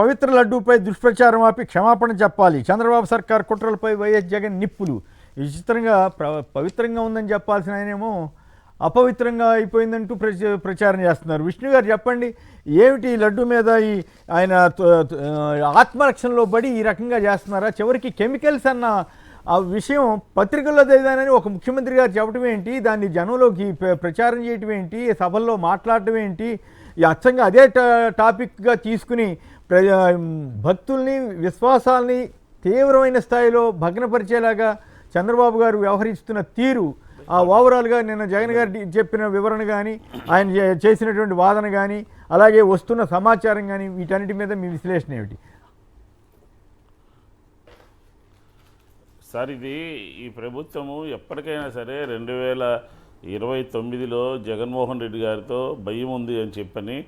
పవిత్ర లడ్డూపై దుష్ప్రచారం ఆపి క్షమాపణ చెప్పాలి. చంద్రబాబు సర్కార్ కుట్రలపై వైఎస్ జగన్ నిప్పులు. విచిత్రంగా పవిత్రంగా ఉందని చెప్పాల్సిన ఆయనేమో అపవిత్రంగా అయిపోయిందంటూ ప్రచారం చేస్తున్నారు. విష్ణు గారు చెప్పండి, ఏమిటి లడ్డు మీద ఈ ఆయన ఆత్మరక్షణలో పడి ఈ రకంగా చేస్తున్నారా? చివరికి కెమికల్స్ అన్న ఆ విషయం పత్రికల్లో చదివానని ఒక ముఖ్యమంత్రి గారు చెప్పడం ఏంటి, దాన్ని జనంలోకి ప్రచారం చేయటం ఏంటి, సభల్లో మాట్లాడటం ఏంటి, ఈ అచ్చంగా అదే టాపిక్గా తీసుకుని భక్తుల్ని విశ్వాసాల్ని తీవ్రమైన స్థాయిలో భగ్నపరిచేలాగా చంద్రబాబు గారు వ్యవహరిస్తున్న తీరు, ఆ ఓవరాల్గా నిన్న జగన్ గారు చెప్పిన వివరణ కానీ, ఆయన చేసినటువంటి వాదన కానీ, అలాగే వస్తున్న సమాచారం కానీ, వీటన్నిటి మీద మీ విశ్లేషణ ఏమిటి? సార్, ఇది ఈ ప్రభుత్వము ఎప్పటికైనా సరే 2029లో జగన్మోహన్ రెడ్డి గారితో భయం ఉంది అని చెప్పని,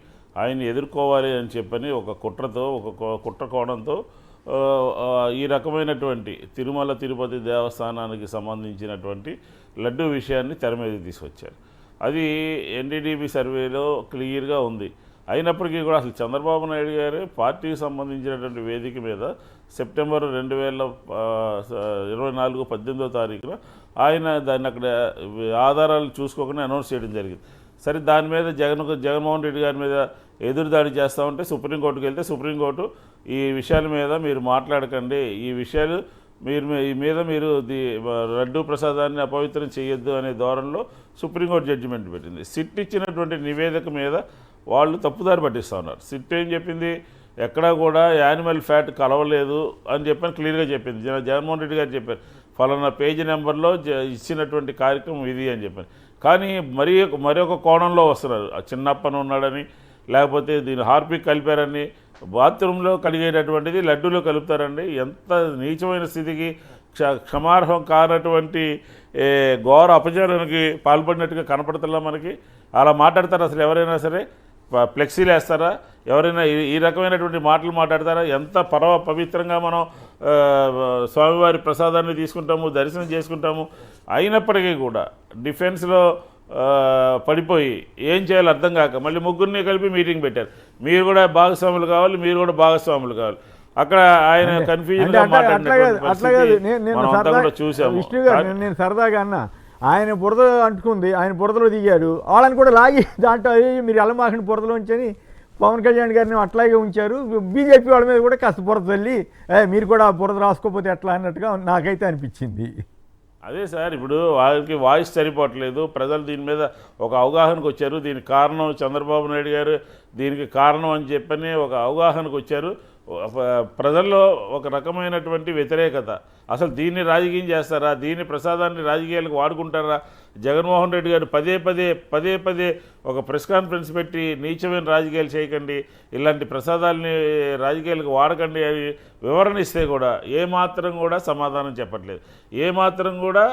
ఆయన ఎదుర్కోవాలి అని చెప్పని ఒక కుట్రతో, ఒక కుట్ర కోణంతో ఈ రకమైనటువంటి తిరుమల తిరుపతి దేవస్థానానికి సంబంధించినటువంటి లడ్డు విషయాన్ని తెర మీద తీసుకొచ్చారు. అది ఎన్డీడీబీ సర్వేలో క్లియర్గా ఉంది. అయినప్పటికీ కూడా అసలు చంద్రబాబు నాయుడు గారు పార్టీకి సంబంధించినటువంటి వేదిక మీద సెప్టెంబర్ 2024 18వ తారీఖున ఆయన దాన్ని అక్కడ ఆధారాలు చూసుకోకుండా అనౌన్స్ చేయడం జరిగింది. సరే, దాని మీద జగన్మోహన్ రెడ్డి గారి మీద ఎదురుదాడి చేస్తూ ఉంటే సుప్రీంకోర్టుకు వెళ్తే సుప్రీంకోర్టు ఈ విషయాల మీద మీరు మాట్లాడకండి, ఈ విషయాలు మీరు లడ్డూ ప్రసాదాన్ని అపవిత్రం చేయొద్దు అనే ధోరణిలో సుప్రీంకోర్టు జడ్జిమెంట్ పెట్టింది. సిట్ ఇచ్చినటువంటి నివేదిక మీద వాళ్ళు తప్పుదారి పట్టిస్తూ ఉన్నారు. సిట్ ఏం చెప్పింది, ఎక్కడా కూడా యానిమల్ ఫ్యాట్ కలవలేదు అని చెప్పని క్లియర్గా చెప్పింది. జగన్మోహన్ రెడ్డి గారు చెప్పారు, ఫలానా పేజీ నెంబర్లో ఇచ్చినటువంటి కార్యక్రమం ఇది అని చెప్పాను. కానీ మరొక కోణంలో వస్తున్నారు. చిన్నప్పని ఉన్నాడని, లేకపోతే దీన్ని హార్పిక్ కలిపారని, బాత్రూంలో కలిగేటటువంటిది లడ్డూలో కలుపుతారండి. ఎంత నీచమైన స్థితికి క్షమార్హం కానటువంటి ఘోర అపచారానికి పాల్పడినట్టుగా కనపడుతుందా మనకి? అలా మాట్లాడతారు అసలు ఎవరైనా సరే? ఫ్లెక్సీలు వేస్తారా? ఎవరైనా ఈ రకమైనటువంటి మాటలు మాట్లాడతారా? ఎంత పవిత్రంగా మనం స్వామివారి ప్రసాదాన్ని తీసుకుంటాము, దర్శనం చేసుకుంటాము. అయినప్పటికీ కూడా డిఫెన్స్లో పడిపోయి ఏం చేయాలో అర్థం కాక మళ్ళీ ముగ్గురిని కలిపి మీటింగ్ పెట్టారు. మీరు కూడా భాగస్వాములు కావాలి, మీరు కూడా భాగస్వాములు కావాలి. అక్కడ ఆయన కన్ఫ్యూజన్ చూసాము. నేను సరదాగా అన్న, ఆయన బురద అంటుకుంది, ఆయన బురదలో దిగాడు, వాళ్ళని కూడా లాగి దాంట్లో మీరు ఎల్లమాకండి బురదలోంచని పవన్ కళ్యాణ్ గారిని అట్లాగే ఉంచారు. బీజేపీ వాళ్ళ మీద కూడా కాస్త బురద తల్లి మీరు కూడా బురద రాసుకోకపోతే ఎట్లా అన్నట్టుగా నాకైతే అనిపించింది. అదే సార్, ఇప్పుడు వాళ్ళకి వాయిస్ సరిపోవట్లేదు. ప్రజలు దీని మీద ఒక అవగాహనకు వచ్చారు. దీనికి కారణం చంద్రబాబు నాయుడు గారు, దీనికి కారణం అని చెప్పని ఒక అవగాహనకు వచ్చారు. ప్రజల్లో ఒక రకమైనటువంటి వ్యతిరేకత. అసలు దీన్ని రాజకీయం చేస్తారా? దీన్ని ప్రసాదాన్ని రాజకీయాలకు వాడుకుంటారా? జగన్మోహన్ రెడ్డి గారు పదే పదే ఒక ప్రెస్ కాన్ఫరెన్స్ పెట్టి నీచమైన రాజకీయాలు చేయకండి, ఇలాంటి ప్రసాదాలని రాజకీయాలకు వాడకండి అని వివరణ ఇస్తే కూడా ఏమాత్రం కూడా సమాధానం చెప్పట్లేదు. ఏమాత్రం కూడా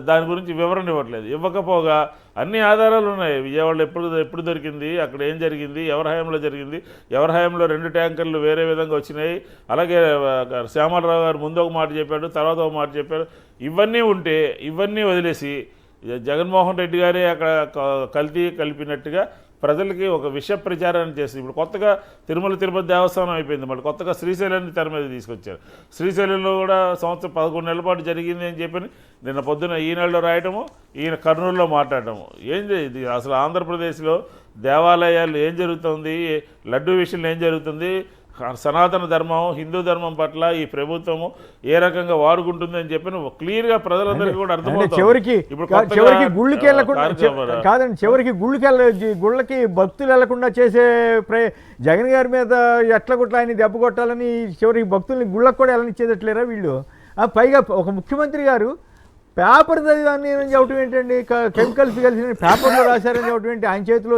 దాని గురించి వివరణ ఇవ్వట్లేదు. ఇవ్వకపోగా అన్ని ఆధారాలు ఉన్నాయి. విజయవాడలో ఎప్పుడు దొరికింది, అక్కడ ఏం జరిగింది, ఎవరి హయాంలో జరిగింది, ఎవరి హయాంలో 2 ట్యాంకర్లు వేరే విధంగా వచ్చినాయి, అలాగే శ్యామలరావు గారు ముందు ఒక మాట చెప్పాడు, తర్వాత ఒక మాట చెప్పారు. ఇవన్నీ ఉంటే ఇవన్నీ వదిలేసి జగన్మోహన్ రెడ్డి గారే అక్కడ కలిపినట్టుగా ప్రజలకి ఒక విష ప్రచారాన్ని చేస్తుంది. ఇప్పుడు కొత్తగా తిరుమల తిరుపతి దేవస్థానం అయిపోయింది, మళ్ళీ కొత్తగా శ్రీశైలాన్ని తెర మీద తీసుకొచ్చారు. శ్రీశైలంలో కూడా సంవత్సరం 11 నెలల పాటు జరిగింది అని చెప్పి నిన్న పొద్దున ఈనాడులో రాయటము, ఈయన కర్నూలులో మాట్లాడటము. ఇది అసలు ఆంధ్రప్రదేశ్లో దేవాలయాలు ఏం జరుగుతుంది, లడ్డూ విషయంలో ఏం జరుగుతుంది, సనాతన ధర్మం, హిందూ ధర్మం పట్ల ఈ ప్రభుత్వము ఏ రకంగా వాడుకుంటుంది అని చెప్పి క్లియర్గా ప్రజలందరికీ కూడా అర్థమవుతుంది. చివరికి గుళ్ళకి వెళ్ళకుండా కాదండి, చివరికి గుళ్ళకి భక్తులు వెళ్లకుండా చేసే జగన్ గారి మీద ఎట్ల కొట్ల ఆయన దెబ్బ కొట్టాలని చివరికి భక్తుల్ని గుళ్ళకు కూడా వెళ్ళనిచ్చేదట్లేరా వీళ్ళు? పైగా ఒక ముఖ్యమంత్రి గారు పేపర్ చదివాన్ని చెప్పడం ఏంటండి, కెమికల్స్ కలిసిన పేపర్లో రాశారని చెప్పడం ఏంటి? ఆయన చేతిలో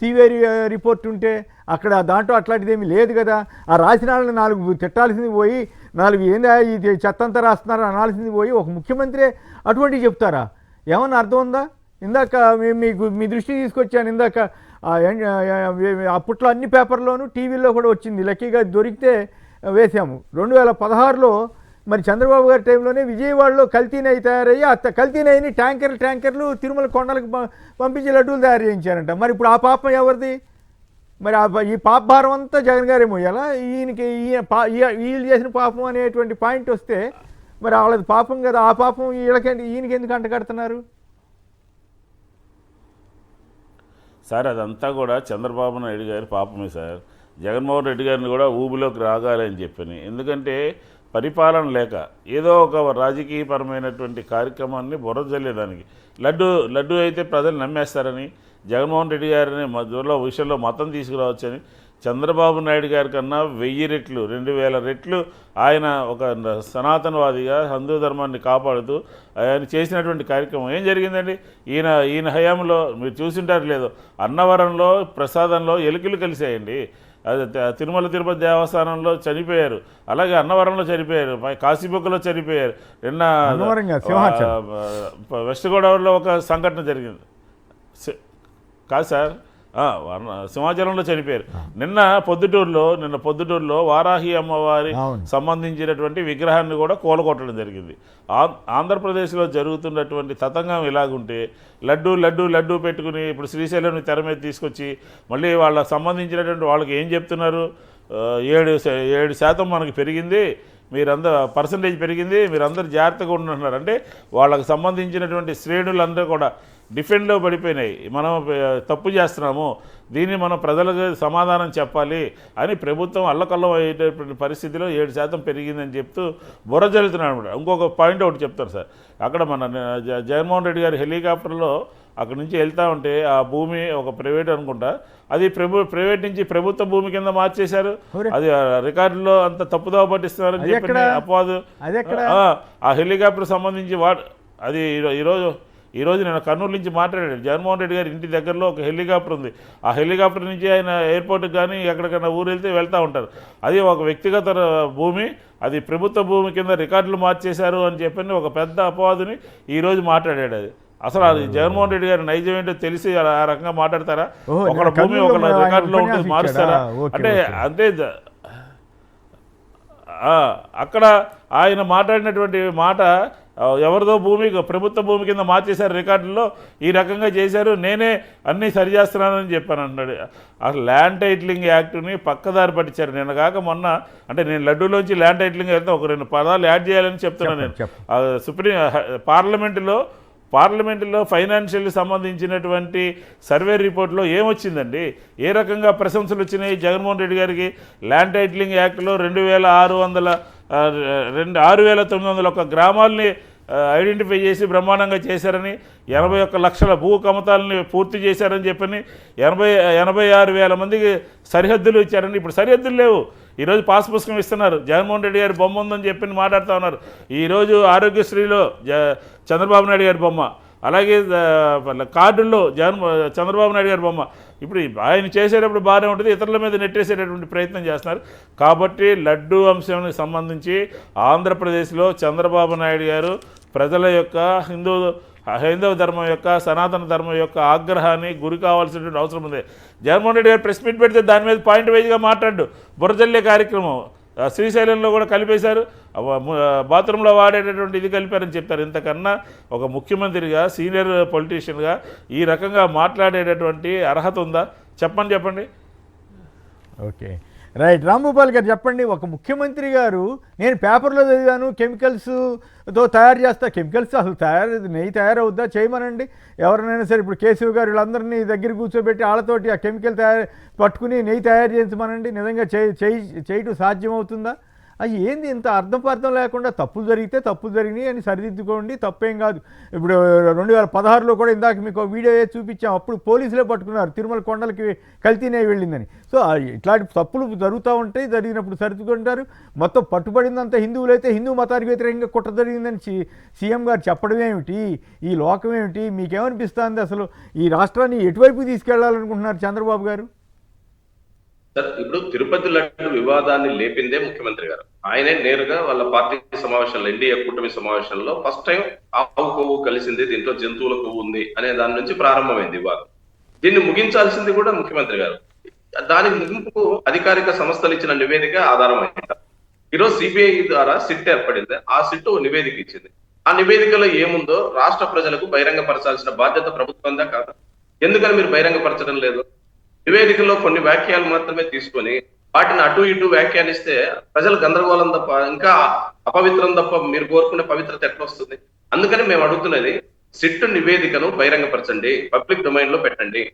సివిఆర్ రిపోర్ట్ ఉంటే అక్కడ దాంట్లో అట్లాంటిది ఏమీ లేదు కదా. ఆ రాసిన వాళ్ళని 4 తిట్టాల్సింది పోయి 4 ఏందా ఇది చెత్తంతా రాస్తున్నారు అనాల్సింది పోయి ఒక ముఖ్యమంత్రి అటువంటివి చెప్తారా? ఏమన్నా అర్థం ఉందా? ఇందాక మీ దృష్టికి తీసుకొచ్చాను. ఇందాక అప్పట్లో అన్ని పేపర్లోనూ టీవీల్లో కూడా వచ్చింది, లక్కీగా దొరికితే వేసాము. 2016లో మరి చంద్రబాబు గారి టైంలోనే విజయవాడలో కల్తీనై తయారయ్యి కల్తీనైని ట్యాంకర్లు తిరుమల కొండలకు పంపించి లడ్డూలు తయారు చేయించారంట. మరి ఇప్పుడు ఆ పాపం ఎవరిది? మరి ఈ పాప భారం అంతా జగన్ గారే మోయాలా? ఈయనకి వీళ్ళు చేసిన పాపం అనేటువంటి పాయింట్ వస్తే మరి వాళ్ళది పాపం కదా, ఆ పాపం ఈయనకి ఎందుకు అంటగడుతున్నారు? సార్ అదంతా కూడా చంద్రబాబు నాయుడు గారి పాపమే సార్. జగన్మోహన్ రెడ్డి గారిని కూడా ఊబిలోకి రాగాలని చెప్పని, ఎందుకంటే పరిపాలన లేక ఏదో ఒక రాజకీయపరమైనటువంటి కార్యక్రమాన్ని బుర్రజల్లేదానికి. లడ్డు అయితే ప్రజలు నమ్మేస్తారని, జగన్మోహన్ రెడ్డి గారిని మధ్యలో విషయంలో మతం తీసుకురావచ్చని, చంద్రబాబు నాయుడు గారి కన్నా 1000 రెట్లు 2000 రెట్లు ఆయన ఒక సనాతనవాదిగా హిందూ ధర్మాన్ని కాపాడుతూ ఆయన చేసినటువంటి కార్యక్రమం ఏం జరిగిందండి? ఈయన హయాంలో మీరు చూసింటారు లేదో, అన్నవరంలో ప్రసాదంలో ఎలుకలు కలిసాయండి. అది తిరుమల తిరుపతి దేవస్థానంలో చనిపోయారు, అలాగే అన్నవరంలో చనిపోయారు, కాశీబుగ్గలో చనిపోయారు. నిన్న వెస్ట్ గోదావరిలో ఒక సంఘటన జరిగింది కాదు సార్, సింహాచలంలో చనిపోయారు. నిన్న పొద్దుటూరులో వారాహి అమ్మవారి సంబంధించినటువంటి విగ్రహాన్ని కూడా కూలగొట్టడం జరిగింది. ఆంధ్రప్రదేశ్లో జరుగుతున్నటువంటి తతంగం ఇలాగుంటే లడ్డు పెట్టుకుని ఇప్పుడు శ్రీశైలం తెర మీద తీసుకొచ్చి మళ్ళీ వాళ్ళకి సంబంధించినటువంటి వాళ్ళకి ఏం చెప్తున్నారు? 7% మనకి పెరిగింది, పర్సంటేజ్ పెరిగింది, మీరందరూ జాగ్రత్తగా ఉంటున్నారు. అంటే వాళ్ళకి సంబంధించినటువంటి శ్రేణులందరూ కూడా డిఫెండ్లో పడిపోయినాయి. మనం తప్పు చేస్తున్నాము, దీన్ని మనం ప్రజలకు సమాధానం చెప్పాలి అని ప్రభుత్వం అల్లకల్లం అయ్యేటటువంటి పరిస్థితిలో 7% పెరిగిందని చెప్తూ బుర్ర జల్లుతున్నాడు అనమాట. ఇంకొక పాయింట్ ఒకటి చెప్తారు సార్, అక్కడ మన జగన్మోహన్ రెడ్డి గారి హెలికాప్టర్లో అక్కడ నుంచి వెళ్తూ ఉంటే ఆ భూమి ఒక ప్రైవేట్ అనుకుంటా, అది ప్రైవేట్ నుంచి ప్రభుత్వ భూమి కింద మార్చేశారు. అది రికార్డులో అంత తప్పుదోవ పట్టిస్తున్నారని చెప్పి అపవాదు. ఆ హెలికాప్టర్ సంబంధించి అది ఈరోజు నేను కర్నూలు నుంచి మాట్లాడాను. జగన్మోహన్ రెడ్డి గారి ఇంటి దగ్గరలో ఒక హెలికాప్టర్ ఉంది. ఆ హెలికాప్టర్ నుంచి ఆయన ఎయిర్పోర్ట్కి కానీ ఎక్కడికైనా ఊరు వెళ్తూ ఉంటారు. అది ఒక వ్యక్తిగత భూమి, అది ప్రభుత్వ భూమి కింద రికార్డులు మార్చేశారు అని చెప్పని ఒక పెద్ద అపవాదుని ఈరోజు మాట్లాడాడు. అది అసలు అది జగన్మోహన్ రెడ్డి గారి నైజం ఏంటో తెలిసి ఆ రకంగా మాట్లాడతారా? ఒకళ్ళ భూమి ఒకళ్ళ రికార్డులో ఉంటుంది మారుస్తారా? అంటే అక్కడ ఆయన మాట్లాడినటువంటి మాట ఎవరిదో భూమి ప్రభుత్వ భూమి కింద మార్చేశారు, రికార్డుల్లో ఈ రకంగా చేశారు, నేనే అన్నీ సరిచేస్తున్నానని చెప్పాను అన్నాడు. అసలు ల్యాండ్ టైటిలింగ్ యాక్ట్ని పక్కదారి పట్టించారు. నిన్న కాక మొన్న, అంటే నేను లడ్డూలోంచి ల్యాండ్ టైటిలింగ్ వెళ్తే ఒక 2 పదాలు యాడ్ చేయాలని చెప్తున్నాను నేను. పార్లమెంటులో ఫైనాన్షియల్ సంబంధించినటువంటి సర్వే రిపోర్ట్లో ఏమొచ్చిందండి? ఏ రకంగా ప్రశంసలు వచ్చినాయి జగన్మోహన్ రెడ్డి గారికి? ల్యాండ్ టైటిలింగ్ యాక్ట్లో 6,901 గ్రామాలని ఐడెంటిఫై చేసి బ్రహ్మాండంగా చేశారని, 81 లక్షల భూ కమతాలని పూర్తి చేశారని చెప్పని, 86,000 మందికి సరిహద్దులు ఇచ్చారని. ఇప్పుడు సరిహద్దులు లేవు. ఈరోజు పాస్ పుస్తకం ఇస్తున్నారు, జగన్మోహన్ రెడ్డి గారి బొమ్మ ఉందని చెప్పి మాట్లాడుతూ ఉన్నారు. ఈరోజు ఆరోగ్యశ్రీలో చంద్రబాబు నాయుడు గారి బొమ్మ, అలాగే కార్డుల్లో చంద్రబాబు నాయుడు గారి బొమ్మ. ఇప్పుడు ఆయన చేసేటప్పుడు బాగానే ఉంటుంది, ఇతరుల మీద నెట్టేసేటటువంటి ప్రయత్నం చేస్తున్నారు. కాబట్టి లడ్డూ అంశానికి సంబంధించి ఆంధ్రప్రదేశ్లో చంద్రబాబు నాయుడు గారు ప్రజల యొక్క హైందవ ధర్మం యొక్క సనాతన ధర్మం యొక్క ఆగ్రహాన్ని గురి కావాల్సినటువంటి అవసరం ఉంది. జగన్మోహన్ రెడ్డి గారు ప్రెస్ మీట్ పెడితే దాని మీద పాయింట్ వైజ్గా మాట్లాడు. బుర్రజల్లే కార్యక్రమం శ్రీశైలంలో కూడా కలిపేశారు, బాత్రూంలో వాడేటటువంటి ఇది కలిపారని చెప్తారు. ఇంతకన్నా ఒక ముఖ్యమంత్రిగా, సీనియర్ పొలిటీషియన్గా ఈ రకంగా మాట్లాడేటటువంటి అర్హత ఉందా? చెప్పండి. Okay, right. రాంభూపాల్ గారు చెప్పండి, ఒక ముఖ్యమంత్రి గారు నేను పేపర్లో చదివాను కెమికల్స్తో తయారు చేస్తా, కెమికల్స్ అసలు నెయ్యి తయారవుద్దా? చేయమనండి ఎవరినైనా సరే. ఇప్పుడు కేశవ్ గారు వీళ్ళందరినీ దగ్గర కూర్చోబెట్టి వాళ్ళతోటి ఆ కెమికల్ పట్టుకుని నెయ్యి తయారు చేయించమనండి. నిజంగా చేయటం సాధ్యమవుతుందా? అది ఏంది ఇంత అర్థం లేకుండా తప్పులు జరిగితే తప్పులు జరిగినాయి అని సరిదిద్దుకోండి, తప్పేం కాదు. ఇప్పుడు 2016లో కూడా ఇందాక మీకు వీడియో చూపించాం, అప్పుడు పోలీసులే పట్టుకున్నారు తిరుమల కొండలకి కల్తీనే వెళ్ళిందని. సో ఇట్లాంటి తప్పులు జరుగుతూ ఉంటాయి, జరిగినప్పుడు సరిదిద్దుకుంటారు. మొత్తం పట్టుబడిందంతా హిందువులైతే హిందూ మతానికి వ్యతిరేకంగా కుట్ర జరిగిందని సీఎం గారు చెప్పడం ఏమిటి? ఈ లోకం ఏమిటి? మీకేమనిపిస్తుంది? అసలు ఈ రాష్ట్రాన్ని ఎటువైపు తీసుకెళ్లాలనుకుంటున్నారు చంద్రబాబు గారు? సార్, ఇప్పుడు తిరుపతి లడ్డు వివాదాన్ని లేపిందే ముఖ్యమంత్రి గారు. ఆయనే నేరుగా వాళ్ళ పార్టీ సమావేశంలో, ఎన్డీఏ కూటమి సమావేశంలో ఫస్ట్ టైం ఆవు కొవ్వు కలిసింది, దీంట్లో జంతువుల కొవ్వు ఉంది అనే దాని నుంచి ప్రారంభమైంది వివాదం. దీన్ని ముగించాల్సింది కూడా ముఖ్యమంత్రి గారు. దానికి ముగింపుకు అధికారిక సంస్థలు ఇచ్చిన నివేదిక ఆధారమైంది. ఈరోజు సిబిఐ ద్వారా సిట్ ఏర్పడింది, ఆ సిట్ నివేదిక ఇచ్చింది. ఆ నివేదికలో ఏముందో రాష్ట్ర ప్రజలకు బహిరంగపరచాల్సిన బాధ్యత ప్రభుత్వందా కాదు? ఎందుకని మీరు బహిరంగపరచడం లేదు? నివేదికలో కొన్ని వ్యాఖ్యలు మాత్రమే తీసుకొని వాటిని అటు ఇటు వ్యాఖ్యానిస్తే ప్రజలు గందరగోళం తప్ప ఇంకా అపవిత్రం తప్ప మీరు కోరుకునే పవిత్రత ఎట్లా వస్తుంది? అందుకని మేము అడుగుతున్నది, సిట్టు నివేదికను బహిరంగపరచండి, పబ్లిక్ డొమైన్ లో పెట్టండి,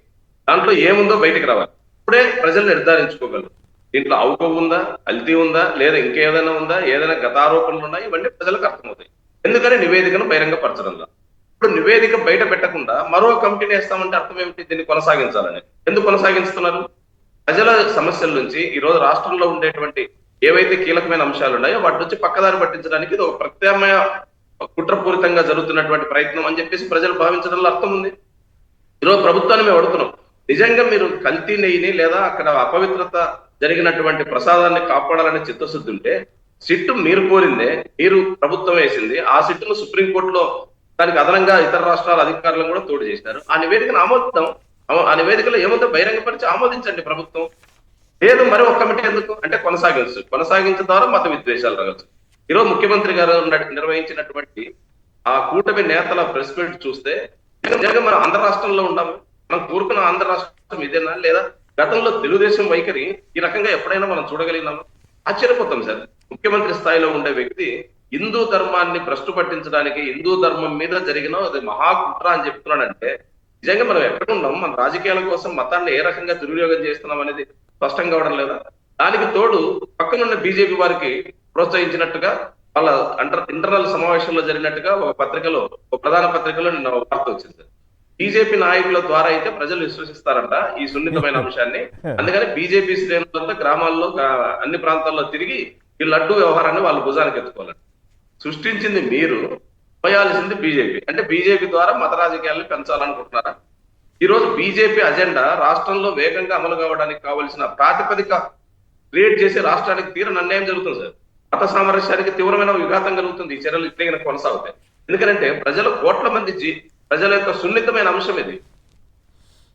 దాంట్లో ఏముందో బయటకు రావాలి. ఇప్పుడే ప్రజలు నిర్ధారించుకోగలరు దీంట్లో అవుకో ఉందా, కల్తీ ఉందా, లేదా ఇంకేదైనా ఉందా, ఏదైనా గతారోపణలు ఉన్నాయి, ఇవన్నీ ప్రజలకు అర్థమవుతాయి. ఎందుకని నివేదికను బహిరంగపరచడంలో. ఇప్పుడు నివేదిక బయట పెట్టకుండా మరో కమిటీని వేస్తామంటే అర్థం ఏమిటి? దీన్ని కొనసాగించాలని. ఎందుకు కొనసాగిస్తున్నారు? ప్రజల సమస్యల నుంచి ఈ రోజు రాష్ట్రంలో ఉండేటువంటి ఏవైతే కీలకమైన అంశాలు ఉన్నాయో వాటి నుంచి పక్కదారి పట్టించడానికి ఇది ఒక ప్రత్యామ్నాయ కుట్రపూరితంగా జరుగుతున్నటువంటి ప్రయత్నం అని చెప్పేసి ప్రజలు భావించడంలో అర్థం ఉంది. ఈరోజు ప్రభుత్వాన్ని మేము అడుగుతున్నాం, నిజంగా మీరు కల్తీ నెయ్యిని లేదా అక్కడ అపవిత్రత జరిగినటువంటి ప్రసాదాన్ని కాపాడాలనే చిత్తశుద్ధి ఉంటే సిట్టు మీరు కోరిందే, మీరు ప్రభుత్వం వేసింది, ఆ సిట్టును సుప్రీంకోర్టులో దానికి అదనంగా ఇతర రాష్ట్రాల అధికారులను కూడా తోడు చేసినారు. ఆ నివేదికను ఆమోదిద్దాం. ఆ నివేదికలో ఏముందో బహిరంగపరిచి ఆమోదించండి ప్రభుత్వం. లేదు మరి ఒక కమిటీ ఎందుకు అంటే కొనసాగించడం ద్వారా మత విద్వేషాలు రగచ్చు. ఈరోజు ముఖ్యమంత్రి గారు నిర్వహించినటువంటి ఆ కూటమి నేతల ప్రెస్ మీట్ చూస్తే నిజంగా మనం ఆంధ్ర రాష్ట్రంలో ఉన్నాము, మనం కోరుకున్న ఆంధ్ర రాష్ట్రం ఇదేనా, లేదా గతంలో తెలుగుదేశం వైఖరి ఈ రకంగా ఎప్పుడైనా మనం చూడగలిగినాము? ఆశ్చర్యపోతాం సార్. ముఖ్యమంత్రి స్థాయిలో ఉండే వ్యక్తి హిందూ ధర్మాన్ని భ్రష్టు పట్టించడానికి, హిందూ ధర్మం మీద జరిగిన అది మహాకుట్ర అని చెప్తున్నాడంటే నిజంగా మనం ఎక్కడ ఉన్నాం? మన రాజకీయాల కోసం మతాన్ని ఏ రకంగా దుర్వినియోగం చేస్తున్నాం అనేది స్పష్టం కావడం లేదా? దానికి తోడు పక్కనున్న బీజేపీ వారికి ప్రోత్సహించినట్టుగా వాళ్ళ ఇంటర్నల్ సమావేశంలో జరిగినట్టుగా ఒక పత్రికలో, ఒక ప్రధాన పత్రికలో నిన్న వార్త వచ్చింది సార్. బీజేపీ నాయకుల ద్వారా అయితే ప్రజలు విశ్వసిస్తారంట ఈ సున్నితమైన అంశాన్ని. అందుకని బీజేపీ శ్రేణులంతా గ్రామాల్లో అన్ని ప్రాంతాల్లో తిరిగి ఈ లడ్డు వ్యవహారాన్ని వాళ్ళు భుజానికి ఎత్తుకోవాలంట. సృష్టించింది మీరు, పోయాల్సింది బీజేపీ. అంటే బీజేపీ ద్వారా మత రాజకీయాలను పెంచాలనుకుంటున్నారా? ఈ రోజు బీజేపీ అజెండా రాష్ట్రంలో వేగంగా అమలు కావడానికి కావలసిన ప్రాతిపదిక క్రియేట్ చేసి రాష్ట్రానికి తీవ్ర అన్యాయం జరుగుతుంది సార్. మత సామరస్యానికి తీవ్రమైన విఘాతం కలుగుతుంది ఈ చర్యలు ఇట్లా కొనసాగుతాయి. ఎందుకంటే ప్రజలు కోట్ల మంది ప్రజల యొక్క సున్నితమైన అంశం ఇది.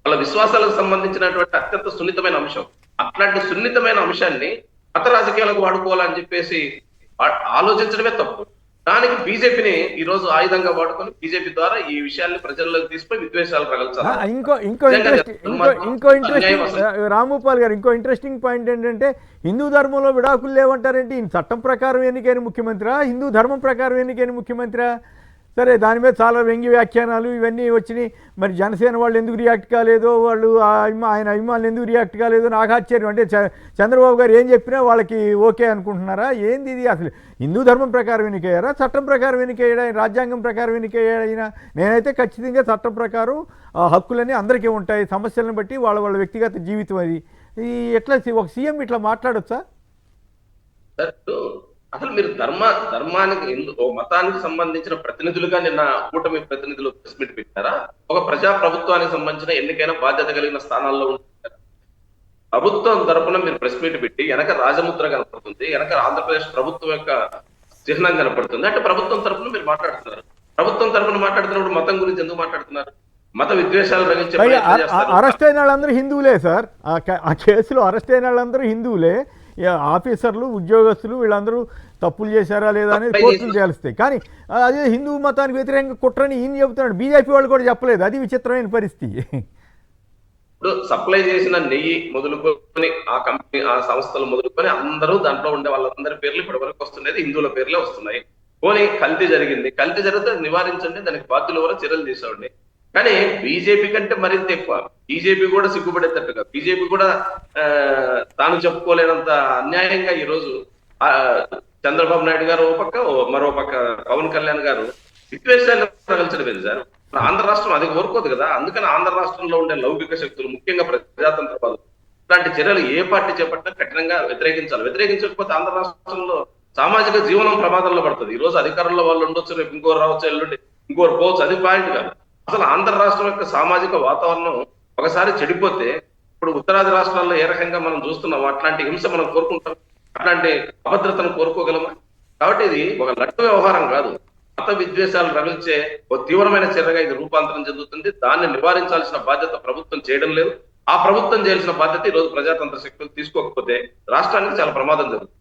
వాళ్ళ విశ్వాసాలకు సంబంధించినటువంటి అత్యంత సున్నితమైన అంశం. అట్లాంటి సున్నితమైన అంశాన్ని మత రాజకీయాలకు వాడుకోవాలని చెప్పేసి ఆలోచించడమే తప్పు. దానికి బీజేపీని ఈ రోజు ఆయుధంగా వాడుకొని బీజేపీ ద్వారా ఈ విషయాన్ని ప్రజల్లోకి తీసుకుని విద్వేషాలు రగల్చాలి. ఇంకో ఇంట్రెస్టింగ్ రామగోపాల్ గారు, ఇంకో ఇంట్రెస్టింగ్ పాయింట్ ఏంటంటే హిందూ ధర్మంలో విడాకులు లేవంటారేంటి? చట్టం ప్రకారం ఎన్నికైన ముఖ్యమంత్రిరా, హిందూ ధర్మం ప్రకారం ఎన్నికైన ముఖ్యమంత్రిరా? సరే, దాని మీద చాలా వ్యంగ్య వ్యాఖ్యానాలు ఇవన్నీ వచ్చినాయి. మరి జనసేన వాళ్ళు ఎందుకు రియాక్ట్ కాలేదో, వాళ్ళు ఆయన అభిమానులు ఎందుకు రియాక్ట్ కాలేదో నాకు ఆశ్చర్యం. అంటే చంద్రబాబు గారు ఏం చెప్పినా వాళ్ళకి ఓకే అనుకుంటున్నారా? ఏంది ఇది? అసలు హిందూ ధర్మం ప్రకారం ఎన్నికయ్యారా, చట్టం ప్రకారం ఎన్నికయ్యాడా, రాజ్యాంగం ప్రకారం ఎన్నికయ్యాడైనా? నేనైతే ఖచ్చితంగా చట్టం ప్రకారం ఆ హక్కులన్నీ అందరికీ ఉంటాయి. సమస్యలను బట్టి వాళ్ళ వాళ్ళ వ్యక్తిగత జీవితం అది. ఈ ఎట్లా ఒక సీఎం ఇట్లా మాట్లాడొచ్చా? అసలు మీరు ధర్మానికి ఓ మతానికి సంబంధించిన ప్రతినిధులుగా నిన్న కూటమి ప్రతినిధులు ప్రెస్ మీట్ పెట్టారా? ఒక ప్రజా ప్రభుత్వానికి సంబంధించిన ఎన్నికైన బాధ్యత కలిగిన స్థానాల్లో ఉంటారా? ప్రభుత్వం తరపున మీరు ప్రెస్ మీట్ పెట్టి వెనక రాజముద్ర కనపడుతుంది, వెనక ఆంధ్రప్రదేశ్ ప్రభుత్వం యొక్క చిహ్నం కనపడుతుంది. అంటే ప్రభుత్వం తరపున మీరు మాట్లాడుతున్నారు. ప్రభుత్వం తరపున మాట్లాడుతున్నప్పుడు మతం గురించి ఎందుకు మాట్లాడుతున్నారు? మత విద్వేషాలు రగించే అరెస్ట్ అయిన వాళ్ళందరూ హిందువులే సార్. ఆ కేసులో అరెస్ట్ అయిన వాళ్ళందరూ హిందువులే. ఆఫీసర్లు, ఉద్యోగస్తులు వీళ్ళందరూ తప్పులు చేశారా లేదా అనేది కోర్టులు తేలుస్తాయి. కానీ అదే హిందూ మతానికి వ్యతిరేకంగా కుట్రని ఈయన చెబుతున్నాడు. బీజేపీ వాళ్ళు కూడా చెప్పలేదు. అది విచిత్రమైన పరిస్థితి. ఇప్పుడు సప్లై చేసిన నెయ్యి మొదలుకొని ఆ కంపెనీ, ఆ సంస్థలు మొదలుకొని అందరూ దాంట్లో ఉండే వాళ్ళందరి పేర్లు ఇప్పటి వరకు వస్తున్నది హిందువుల పేర్లే వస్తున్నాయి. పోనీ కల్తీ జరిగింది, కల్తీ జరిగితే నివారించండి, దానికి బాధ్యులు ఎవరో చర్యలు తీసుకోండి. కానీ బీజేపీ కంటే మరింత ఎక్కువ బీజేపీ కూడా సిగ్గుపడేటట్టుగా, బీజేపీ కూడా తాను చెప్పుకోలేనంత అన్యాయంగా ఈ రోజు చంద్రబాబు నాయుడు గారు ఓ పక్క, మరో పక్క పవన్ కళ్యాణ్ గారు విద్వేషాలు ప్రకటించడం సార్. ఆంధ్ర రాష్ట్రం అది కోరుకోదు కదా. అందుకని ఆంధ్ర రాష్ట్రంలో ఉండే లౌకిక శక్తులు, ముఖ్యంగా ప్రజాతంత్రవాదులు ఇలాంటి చర్యలు ఏ పార్టీ చేపట్టినా కఠినంగా వ్యతిరేకించాలి. వ్యతిరేకించకపోతే ఆంధ్ర రాష్ట్రంలో సామాజిక జీవనం ప్రమాదంలో పడుతుంది. ఈ రోజు అధికారంలో వాళ్ళు ఉండొచ్చు, రేపు ఇంకోరు రావచ్చు, ఎల్లుండి ఇంకోరు పోవచ్చు. అది పాయింట్ కాదు. అసలు ఆంధ్ర రాష్ట్రం యొక్క సామాజిక వాతావరణం ఒకసారి చెడిపోతే, ఇప్పుడు ఉత్తరాది రాష్ట్రాల్లో ఏ రకంగా మనం చూస్తున్నాం, అట్లాంటి హింస మనం కోరుకుంటాం, అట్లాంటి అభద్రతను కోరుకోగలమా? కాబట్టి ఇది ఒక లడ్డు వ్యవహారం కాదు, మత విద్వేషాలు రగిల్చే ఒక తీవ్రమైన చర్యగా ఇది రూపాంతరం చెందుతుంది. దాన్ని నివారించాల్సిన బాధ్యత ప్రభుత్వం చేయడం లేదు. ఆ ప్రభుత్వం చేయాల్సిన బాధ్యత ఈ రోజు ప్రజాతంత్ర శక్తులు తీసుకోకపోతే రాష్ట్రానికి చాలా ప్రమాదం జరుగుతుంది.